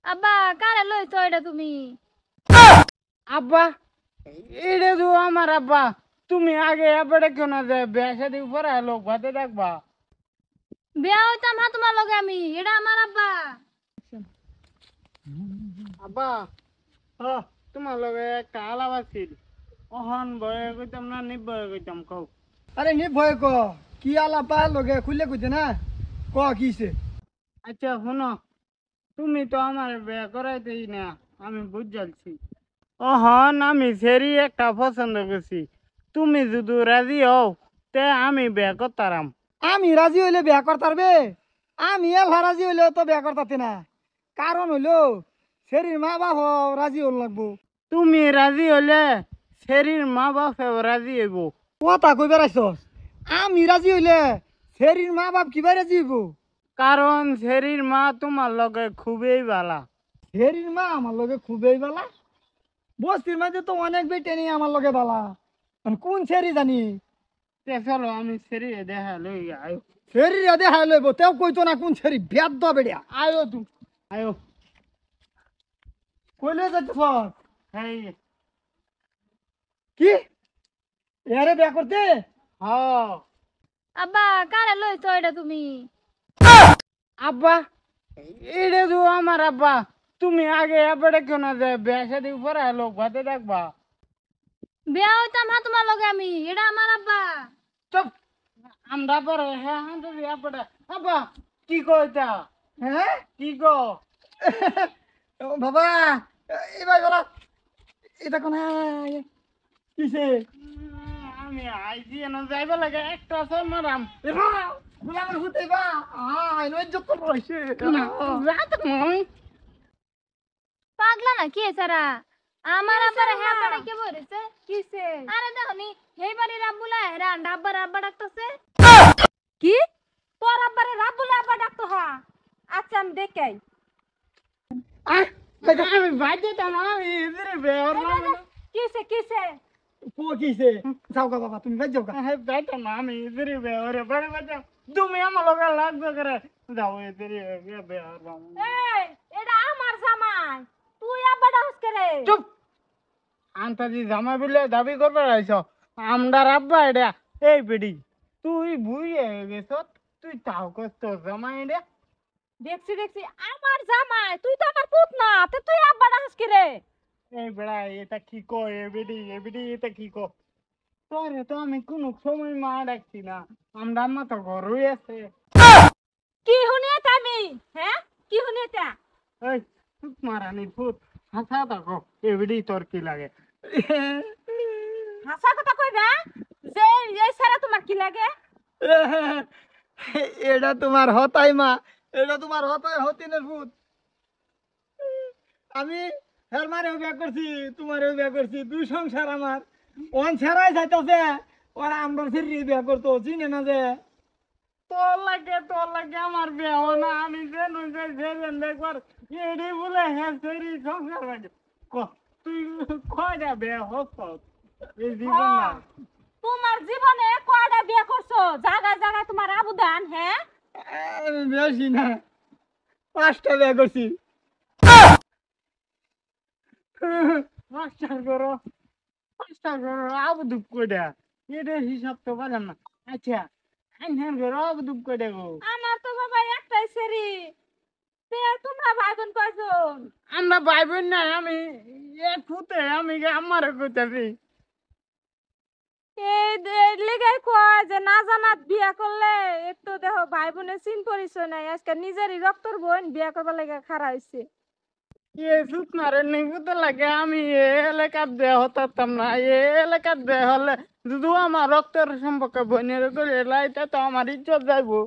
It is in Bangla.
আব্বা কারে লইছো এটা তুমি? আব্বা এটা তো আমার আব্বা। তুমি আগে এবারে কেন না যে বিয়া শাদি উপরে লোক ভাতে দেখবা। বিয়া হইতাম হা তোমার লগে আমি, এটা আমার আব্বা। আব্বা তোমার লগে একটা আলাপ আছিল। অহন বয়ে কইতাম না নিবয়ে কইতাম কও। আরে নি ভয় ক কি আলাপা লগে খুলে কইতে না ক কিছে। আচ্ছা শোনো, তুমি তো আমার বিয়া করাইতেই না, আমি বুঝ যাচ্ছি। অহন আমি সেরি একটা পছন্দ করছি। তুমি যদি রাজি হও তে আমি বিয়া করতাম। আমি রাজি হইলে বিয়া করতারবে, আমি এলা রাজি হইলে তো বিয়া করতাতে না। কারণ হইলো শরীর মা বাপ রাজি হল লাগবো। তুমি রাজি হলে সেরির মা বাপেও রাজি হইব। কথা কই বেড়াইছস, আমি রাজি হইলে শরীর মা বাপ কিবা রাজি হইব। কারণ সেরির মা তোমার লগে খুবই ভালা। শরীর মা আমার লগে খুবই বালা, বস্তির মাঝে তো অনেক বেটে নেই আমার লগে বালা। কোন ছেড়ি জানি তে চলো আমি সেরি দেখা লই আয়ো। শরীর দেখা লইব তেও কইতো না কোন ছেড়ি বেদ বেড়িয়া। আয়ো তুমি আয়ো। কইলে যাইতেছ হেই কি এরে বিয়া করতে? হ আব্বা কারে লইছো এটা তুমি? আব্বা এটা তো আমার আব্বা। তুমি আগে এবারে কেন যে বিয়া শাদি উপরে লোক ভাতে দেখবা। বিয়া হইতাম হা তোমার লগে আমি, এটা আমার আব্বা। চুপ। আমরা পরে হ্যাঁ হ্যাঁ দিদি এবারে আব্বা কি কইতা হ্যাঁ কি গো। বাবা এবার বলা এটা কোন কিসে? আমি আইজি না যাইবা লাগে একটা আছে মারাম। গুলামের হুতে বা নৈযত রয়েছে। রাত মই পাগলা না কি এছাড়া? আমার আব্বার হ্যাঁ আব্বা কে বলেছে কিসে? আরে দেখনি হেই বাড়ির আব্বুলা হেরা আব্বা আব্বা ডাকতেছে। কি তোর আব্বারে রাবুলে আব্বা ডাকতো হা? আচ্ছা আমি দেখাই। আমি বাইতে তাম আমি ইদরে বের না কিসে কিসে কিসে যাও গা বাবা তুমি যাও গা। হে বাইতে না আমি ইদরে বের বড় বাজা। তুমি আমার লগে লাগবে করে যাও ইদরে বের এই এটা আমার জামাই, তুই আব্বা ডাকস করে? চুপ। আন্তাজি জামা বিলে দাবি করবে আইছো আমদার আব্বা এটা। এই বেডি তুই বুইয়ে গেছ, তুই তাও কষ্ট জামাই এটা। দেখছি দেখছি আমার জামাই, তুই তো আমার পুত না, তে তুই আব্বা ডাকস করে? এই বেড়া এটা কি কো এ বেডি এটা কি কো। তোরে তো আমি কোনো সময় মা ডাকছি না, আমরা আম্মা তো ঘরই আছে। কি শুনিয়ে আমি? হ্যাঁ কি শুনিয়ে? এই তুক মারানি ভূত হাসা থাকো। এ বেডি তোর কি লাগে। হাসা কথা কই না যে এই সারা তোমার কি লাগে? এটা তোমার হতাই মা, এটা তোমার হতাই হতিনের ভূত। আমি হের মারেও বিয়া করছি, তোমারেও বিয়া করছি, দুই সংসার আমার। ওন ছেড়াই যাইতাছে, ওরা আমরা ফিরি বিয়া করতো চিনে না যে। তোর লাগে আমার বিয়ে হো না। আমি যে নই যে দেখবার এডি বলে হ্যাঁ সেরি সংসার লাগে তুই কয়টা বিয়ে হস এই জীবন না। তোমার জীবনে কয়টা বিয়ে করছো? জায়গায় জায়গায় তোমার আবুদান। হ্যাঁ আমি বেশি না, 5টা বিয়া করছি। পাঁচটা করো আবু দুপ করে এটা হিসাব তো পারেন না। আচ্ছা হ্যাঁ করো আবু দুপ করে গো। আমার তো বাবা একটাই সেরি, তে তোমরা ভাই বোন কয়জন? আমরা ভাই বোন না, আমি এক ফুটে আমি আমার কইতাছি। এই লেগে কয় যে না জানাত বিয়া করলে একটু দেখো ভাই বোনের চিন পরিচয় নাই, আজকে নিজেরই রক্তর বোন বিয়া করবার লেগে খাড়া হইছে। এ সুতনারে নিগুতে লাগে আমি এ এলাকার দেহ হতাম না। এ এলাকার দেহ হলে যদি আমার রক্তের সম্পর্কে বনিয়ে করে লাইতে তো আমার ইজ্জত যাইবো।